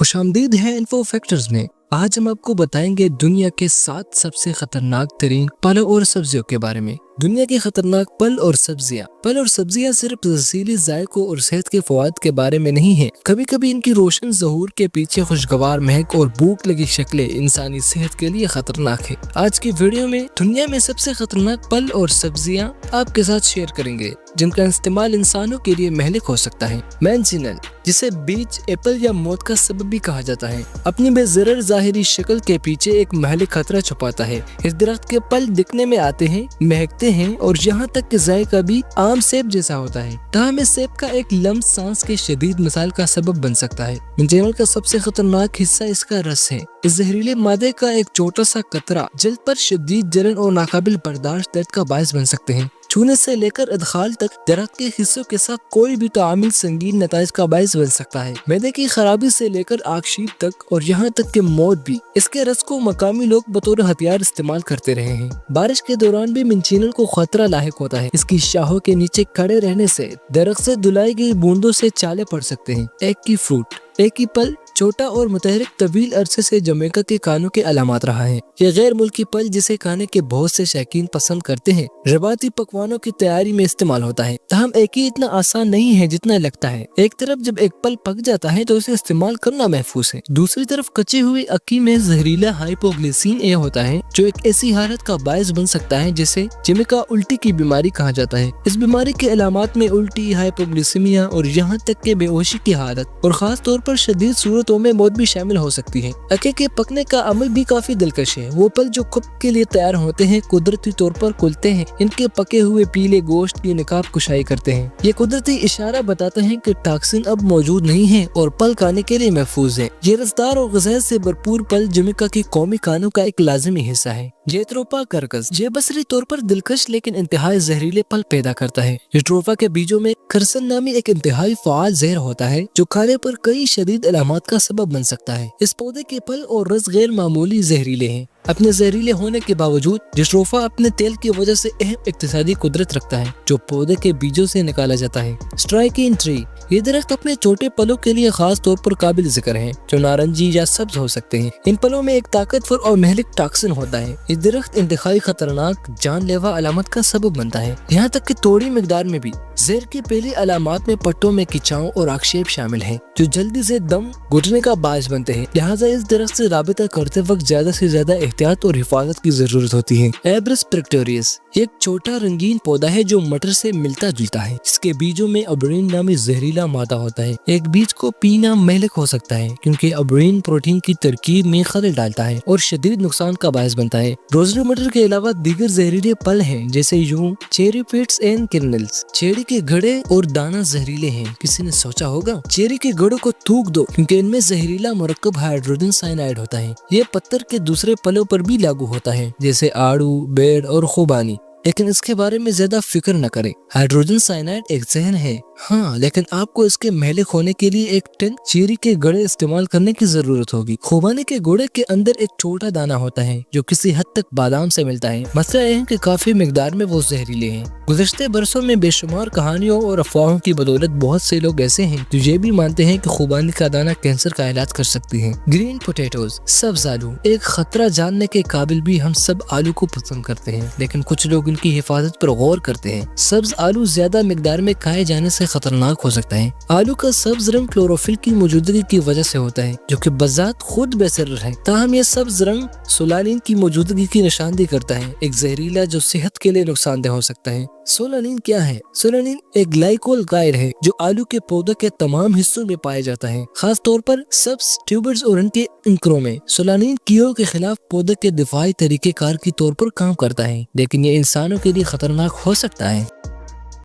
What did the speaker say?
खुश आमदीद है इन्फो फैक्टर्स में। आज हम आपको बताएंगे दुनिया के 7 सबसे खतरनाक तरीन फलों और सब्जियों के बारे में। दुनिया की खतरनाक फल और सब्जियां सिर्फ तहसीली जायकों और सेहत के फवाद के बारे में नहीं है, कभी कभी इनकी रोशन ज़हूर के पीछे खुशगवार महक और भूख लगी शक्लें इंसानी सेहत के लिए खतरनाक है। आज की वीडियो में दुनिया में सबसे खतरनाक फल और सब्जियां आपके साथ शेयर करेंगे जिनका इस्तेमाल इंसानों के लिए महलिक हो सकता है। मैंजिनल, जिसे बीच एप्पल या मौत का सबब भी कहा जाता है, अपनी बेज़रर ज़ाहिरी शक्ल के पीछे एक महलिक खतरा छुपाता है। इस दरख्त के फल दिखने में आते हैं, महकते हैं और यहाँ तक कि जायका भी आम सेब जैसा होता है। ताहम इस सेब का एक लम्स सांस के शदीद मसाइल का सबब बन सकता है। मैंजिनल का सबसे खतरनाक हिस्सा इसका रस है। इस जहरीले मादे का एक छोटा सा कतरा जल्द पर शदीद जलन और नाकाबिल बर्दाश्त दर्द का बायस बन सकते हैं। छूने से लेकर अदखाल तक दरख्त के हिस्सों के साथ कोई भी तामिल संगीन नताइज का बायस बन सकता है। मैदे की खराबी से लेकर आगशीर तक और यहाँ तक कि मौत भी। इसके रस को मकामी लोग बतौर हथियार इस्तेमाल करते रहे हैं। बारिश के दौरान भी मैंजिनल को खतरा लाहिक होता है। इसकी शाहों के नीचे खड़े रहने से दरख्त से धुलाई गई बूंदों से चाले पड़ सकते हैं। एक ही पल छोटा और मुतहरिक तवील अरसे से जमैका के कानों के अलामत रहा है। ये गैर मुल्की पल जिसे खाने के बहुत से शौकीन पसंद करते हैं, रवाती पकवानों की तैयारी में इस्तेमाल होता है। ताहम एक ही इतना आसान नहीं है जितना लगता है। एक तरफ जब एक पल पक जाता है तो उसे इस्तेमाल करना महफूज है, दूसरी तरफ कच्ची हुई अक्की में जहरीला हाइपोग्लिसिन ए होता है जो एक ऐसी हालत का बायस बन सकता है जिसे जमैका उल्टी की बीमारी कहा जाता है। इस बीमारी के अलामत में उल्टी, हाइपोग्लिसीमिया और यहाँ तक के बेहोशी की हालत और खास तौर पर शदीद सूरतों में मौत भी शामिल हो सकती है। अक्के के पकने का अमल भी काफी दिलकश है। वो पल जो खुद के लिए तैयार होते हैं कुदरती तौर पर खुलते हैं। इनके पके हुए पीले गोश्त की निकाब कुशाई करते हैं। ये कुदरती इशारा बताता है कि टॉक्सिन अब मौजूद नहीं है और पल खाने के लिए महफूज है। ये रसदार और ग़िज़ा से भरपूर पल जमैका की कौमी खानों का एक लाजिमी हिस्सा है। जेट्रोफा कर्कस, ये बसरी तौर पर दिलकश लेकिन इंतहाई जहरीले पल पैदा करता है। जेट्रोफा के बीजों में खरसन नामी एक इंतहाई फ़ाल जहर होता है जो खाने पर कई शदीद अलामत का सबब बन सकता है। इस पौधे के फल और रस गैर मामूली जहरीले हैं। अपने जहरीले होने के बावजूद जेट्रोफा अपने तेल की वजह से अहम इक्तिसादी कुदरत रखता है जो पौधे के बीजों से निकाला जाता है। स्ट्राइकिन ट्री, ये दरख्त अपने छोटे पलों के लिए खास तौर पर काबिल जिक्र है जो नारंगी या सब्ज हो सकते हैं। इन पलों में एक ताकतवर और महलिक टॉक्सिन होता है। इस दरख्त इंतहाई खतरनाक जानलेवा अलामत का सबब बनता है, यहाँ तक कि थोड़ी मिकदार में भी। जहर की पहली अलामत में पट्टों में खिंचाव और आक्षेप शामिल है जो जल्दी से दम घुटने का बायस बनते हैं। लिहाजा इस दरख्त से राबिता करते वक्त ज्यादा से ज्यादा एहतियात और हिफाजत की जरूरत होती है। एब्रस प्रेक्टोरियस एक छोटा रंगीन पौधा है जो मटर से मिलता जुलता है। इसके बीजों में अबरीन नामी जहरीला मादा होता है। एक बीज को पीना महलिक हो सकता है क्योंकि अबरीन प्रोटीन की तरकीब में खलल डालता है और शदीद नुकसान का बायस बनता है। रोजरी मटर के अलावा दीगर जहरीले फल हैं जैसे यूं चेरी पिट्स एंड किरनल्स। चेरी के गड़े और दाना जहरीले हैं। किसी ने सोचा होगा चेरी के गड़ों को थूक दो क्योंकि इनमें जहरीला मुरक्कब हाइड्रोजन साइनाइड होता है। ये पत्थर के दूसरे फलों पर भी लागू होता है जैसे आड़ू, बेर और खुबानी, लेकिन इसके बारे में ज्यादा फिक्र न करें। हाइड्रोजन साइनाइड एक जहर है, हाँ, लेकिन आपको इसके महलिक होने के लिए एक टन चेरी के गड़े इस्तेमाल करने की जरूरत होगी। खुबानी के गड़े के अंदर एक छोटा दाना होता है जो किसी हद तक बादाम से मिलता है। मसला यह है कि काफी मिकदार में वो जहरीले हैं। गुज़श्ते बरसों में बेशुमार कहानियों और अफवाहों की बदौलत बहुत से लोग ऐसे हैं जो ये भी मानते हैं कि खुबानी का दाना कैंसर का इलाज कर सकती है। ग्रीन पोटैटोज, सब्ज आलू, एक खतरा जानने के काबिल भी। हम सब आलू को पसंद करते हैं लेकिन कुछ लोग इनकी हिफाजत पर गौर करते हैं। सब्ज आलू ज्यादा मिकदार में खाए जाने से खतरनाक हो सकता है। आलू का सब्ज रंग क्लोरोफिल की मौजूदगी की वजह से होता है जो कि बजात खुद बेसर है। ताहम ये सब्ज रंग सोलानिन की मौजूदगी की निशानदेही करता है, एक जहरीला जो सेहत के लिए नुकसानदेह हो सकता है। सोलानिन क्या है? सोलानिन एक ग्लाइकोल गायड है जो आलू के पौधे के तमाम हिस्सों में पाया जाता है, खास तौर पर सब्ज ट्यूबर्स और उनके अंकुरों में। सोलानिन कीड़ों के खिलाफ पौधे के दिफाई तरीके कार के तौर पर काम करता है, लेकिन ये इंसानों के लिए खतरनाक हो सकता है।